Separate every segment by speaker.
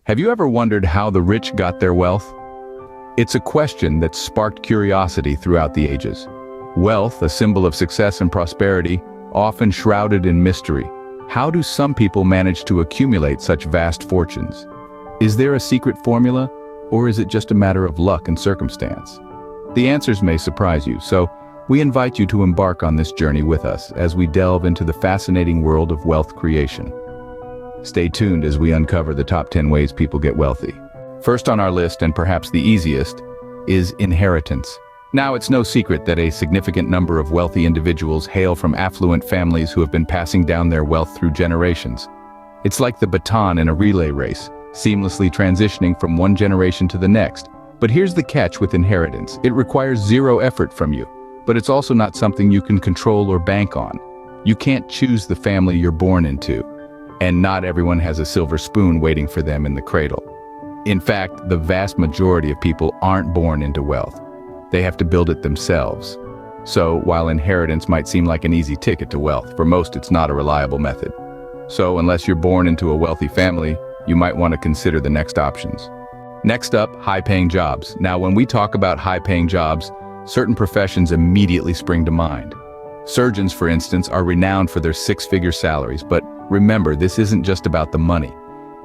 Speaker 1: Have you ever wondered how the rich got their wealth? It's a question that sparked curiosity throughout the ages. Wealth, a symbol of success and prosperity, often shrouded in mystery. How do some people manage to accumulate such vast fortunes? Is there a secret formula, or is it just a matter of luck and circumstance? The answers may surprise you, so we invite you to embark on this journey with us as we delve into the fascinating world of wealth creation. Stay tuned as we uncover the top 10 ways people get wealthy. First on our list, and perhaps the easiest, is inheritance. Now, it's no secret that a significant number of wealthy individuals hail from affluent families who have been passing down their wealth through generations. It's like the baton in a relay race, seamlessly transitioning from one generation to the next. But here's the catch with inheritance. It requires zero effort from you, but it's also not something you can control or bank on. You can't choose the family you're born into, and not everyone has a silver spoon waiting for them in the cradle. In fact, the vast majority of people aren't born into wealth. They have to build it themselves. So, while inheritance might seem like an easy ticket to wealth, for most it's not a reliable method. So, unless you're born into a wealthy family, you might want to consider the next options. Next up, high-paying jobs. Now, when we talk about high-paying jobs, certain professions immediately spring to mind. Surgeons, for instance, are renowned for their six-figure salaries, but remember, this isn't just about the money.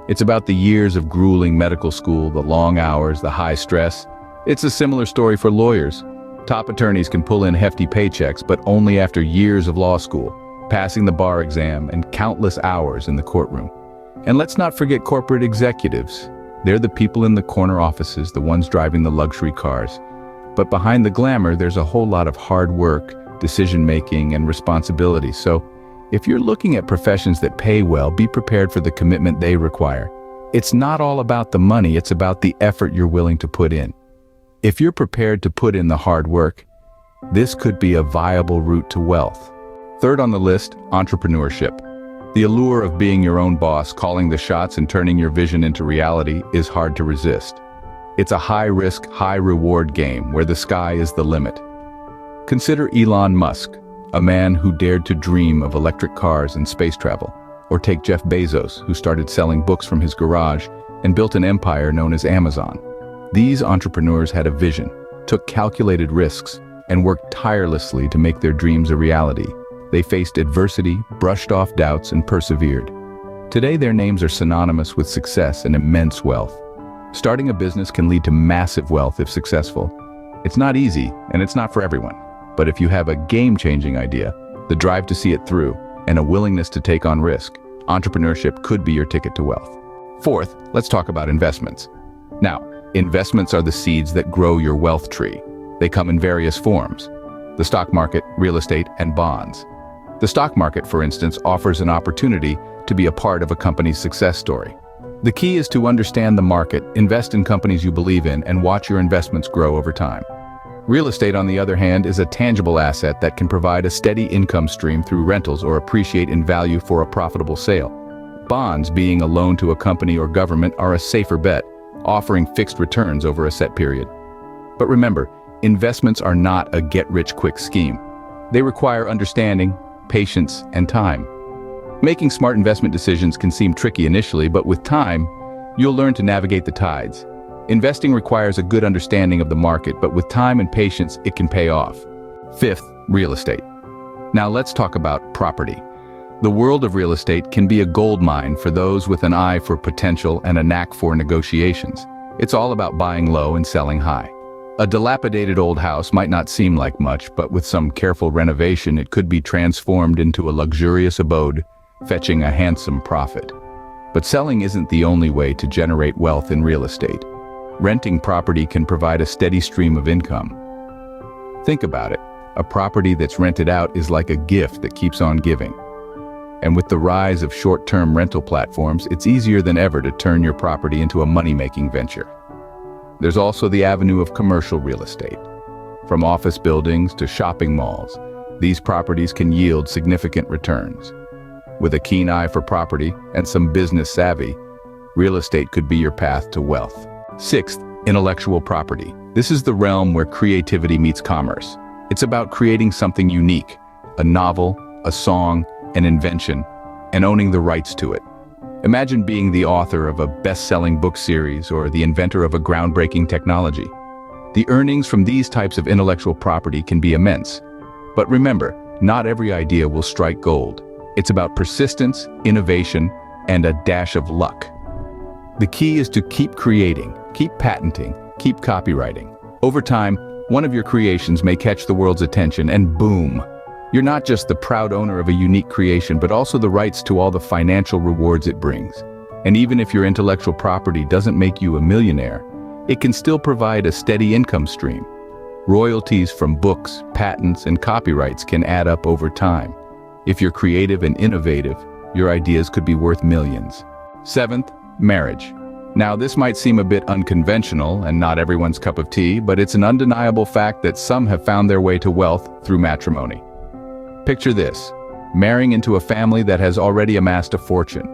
Speaker 1: It's about the years of grueling medical school, the long hours, the high stress. It's a similar story for lawyers. Top attorneys can pull in hefty paychecks, but only after years of law school, passing the bar exam, and countless hours in the courtroom. And let's not forget corporate executives. They're the people in the corner offices, the ones driving the luxury cars. But behind the glamour, there's a whole lot of hard work, decision-making, and responsibility. So, if you're looking at professions that pay well, be prepared for the commitment they require. It's not all about the money, it's about the effort you're willing to put in. If you're prepared to put in the hard work, this could be a viable route to wealth. Third on the list, entrepreneurship. The allure of being your own boss, calling the shots and turning your vision into reality is hard to resist. It's a high-risk, high-reward game where the sky is the limit. Consider Elon Musk, a man who dared to dream of electric cars and space travel. Or take Jeff Bezos, who started selling books from his garage and built an empire known as Amazon. These entrepreneurs had a vision, took calculated risks, and worked tirelessly to make their dreams a reality. They faced adversity, brushed off doubts, and persevered. Today, their names are synonymous with success and immense wealth. Starting a business can lead to massive wealth if successful. It's not easy, and it's not for everyone. But if you have a game-changing idea, the drive to see it through, and a willingness to take on risk, entrepreneurship could be your ticket to wealth. Fourth, let's talk about investments. Now, investments are the seeds that grow your wealth tree. They come in various forms: the stock market, real estate, and bonds. The stock market, for instance, offers an opportunity to be a part of a company's success story. The key is to understand the market, invest in companies you believe in, and watch your investments grow over time. Real estate, on the other hand, is a tangible asset that can provide a steady income stream through rentals or appreciate in value for a profitable sale. Bonds, being a loan to a company or government, are a safer bet, offering fixed returns over a set period. But remember, investments are not a get-rich-quick scheme. They require understanding, patience, and time. Making smart investment decisions can seem tricky initially, but with time, you'll learn to navigate the tides. Investing requires a good understanding of the market, but with time and patience, it can pay off. Fifth, real estate. Now let's talk about property. The world of real estate can be a goldmine for those with an eye for potential and a knack for negotiations. It's all about buying low and selling high. A dilapidated old house might not seem like much, but with some careful renovation, it could be transformed into a luxurious abode, fetching a handsome profit. But selling isn't the only way to generate wealth in real estate. Renting property can provide a steady stream of income. Think about it. A property that's rented out is like a gift that keeps on giving. And with the rise of short-term rental platforms, it's easier than ever to turn your property into a money-making venture. There's also the avenue of commercial real estate. From office buildings to shopping malls, these properties can yield significant returns. With a keen eye for property and some business savvy, real estate could be your path to wealth. Sixth, intellectual property. This is the realm where creativity meets commerce. It's about creating something unique, a novel, a song, an invention, and owning the rights to it. Imagine being the author of a best-selling book series or the inventor of a groundbreaking technology. The earnings from these types of intellectual property can be immense. But remember, not every idea will strike gold. It's about persistence, innovation, and a dash of luck. The key is to keep creating, keep patenting, keep copywriting. Over time, one of your creations may catch the world's attention and boom! You're not just the proud owner of a unique creation, but also the rights to all the financial rewards it brings. And even if your intellectual property doesn't make you a millionaire, it can still provide a steady income stream. Royalties from books, patents, and copyrights can add up over time. If you're creative and innovative, your ideas could be worth millions. 7th, marriage. Now, this might seem a bit unconventional and not everyone's cup of tea, but it's an undeniable fact that some have found their way to wealth through matrimony. Picture this, marrying into a family that has already amassed a fortune.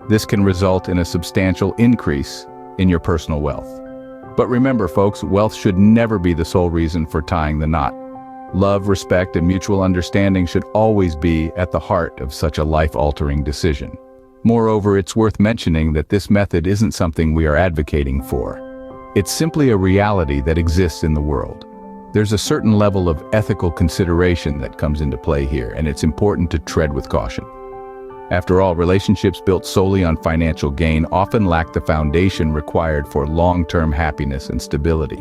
Speaker 1: This can result in a substantial increase in your personal wealth. But remember, folks, wealth should never be the sole reason for tying the knot. Love, respect, and mutual understanding should always be at the heart of such a life-altering decision. Moreover, it's worth mentioning that this method isn't something we are advocating for. It's simply a reality that exists in the world. There's a certain level of ethical consideration that comes into play here, and it's important to tread with caution. After all, relationships built solely on financial gain often lack the foundation required for long-term happiness and stability.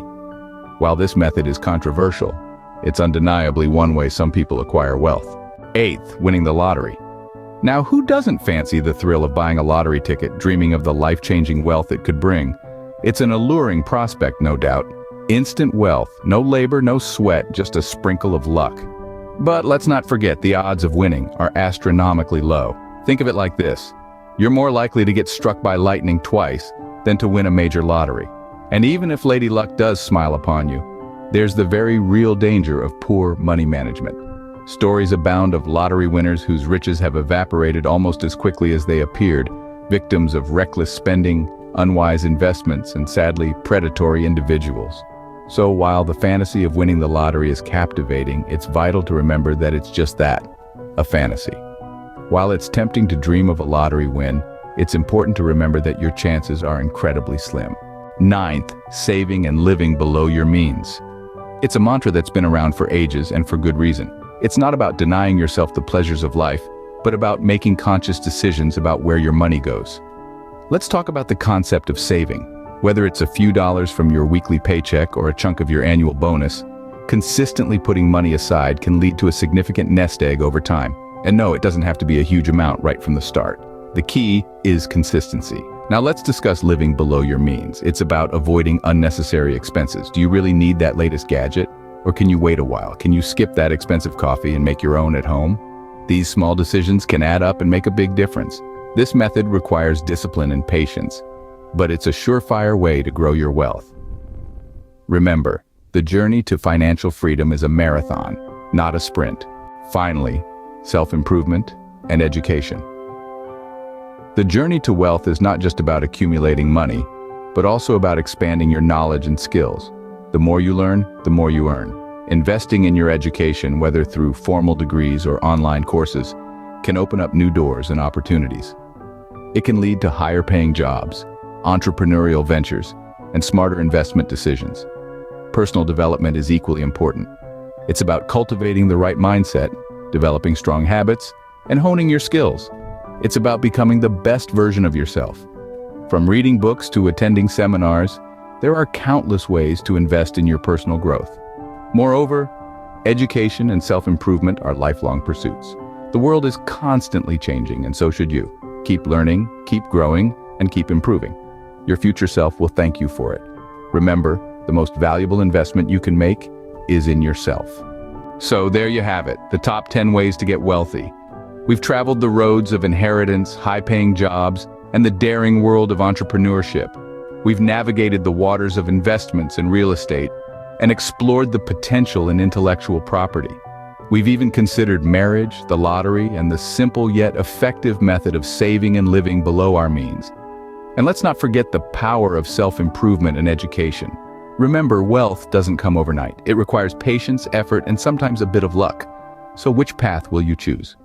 Speaker 1: While this method is controversial, it's undeniably one way some people acquire wealth. 8th, winning the lottery. Now, who doesn't fancy the thrill of buying a lottery ticket, dreaming of the life-changing wealth it could bring? It's an alluring prospect, no doubt. Instant wealth, no labor, no sweat, just a sprinkle of luck. But let's not forget the odds of winning are astronomically low. Think of it like this. You're more likely to get struck by lightning twice than to win a major lottery. And even if Lady Luck does smile upon you, there's the very real danger of poor money management. Stories abound of lottery winners whose riches have evaporated almost as quickly as they appeared, victims of reckless spending, unwise investments, and sadly, predatory individuals. So while the fantasy of winning the lottery is captivating, it's vital to remember that it's just that, a fantasy. While it's tempting to dream of a lottery win, it's important to remember that your chances are incredibly slim. 9th, saving and living below your means. It's a mantra that's been around for ages and for good reason. It's not about denying yourself the pleasures of life, but about making conscious decisions about where your money goes. Let's talk about the concept of saving. Whether it's a few dollars from your weekly paycheck or a chunk of your annual bonus, consistently putting money aside can lead to a significant nest egg over time. And no, it doesn't have to be a huge amount right from the start. The key is consistency. Now let's discuss living below your means. It's about avoiding unnecessary expenses. Do you really need that latest gadget? Or can you wait a while? Can you skip that expensive coffee and make your own at home? These small decisions can add up and make a big difference. This method requires discipline and patience, but it's a surefire way to grow your wealth. Remember, the journey to financial freedom is a marathon, not a sprint. Finally, self-improvement and education. The journey to wealth is not just about accumulating money, but also about expanding your knowledge and skills. The more you learn, the more you earn. Investing in your education, whether through formal degrees or online courses, can open up new doors and opportunities. It can lead to higher-paying jobs, entrepreneurial ventures, and smarter investment decisions. Personal development is equally important. It's about cultivating the right mindset, developing strong habits, and honing your skills. It's about becoming the best version of yourself. From reading books to attending seminars, there are countless ways to invest in your personal growth. Moreover, education and self-improvement are lifelong pursuits. The world is constantly changing, and so should you. Keep learning, keep growing, and keep improving. Your future self will thank you for it. Remember, the most valuable investment you can make is in yourself. So there you have it, the top 10 ways to get wealthy. We've traveled the roads of inheritance, high-paying jobs, and the daring world of entrepreneurship. We've navigated the waters of investments and real estate and explored the potential in intellectual property. We've even considered marriage, the lottery, and the simple yet effective method of saving and living below our means. And let's not forget the power of self-improvement and education. Remember, wealth doesn't come overnight. It requires patience, effort, and sometimes a bit of luck. So which path will you choose?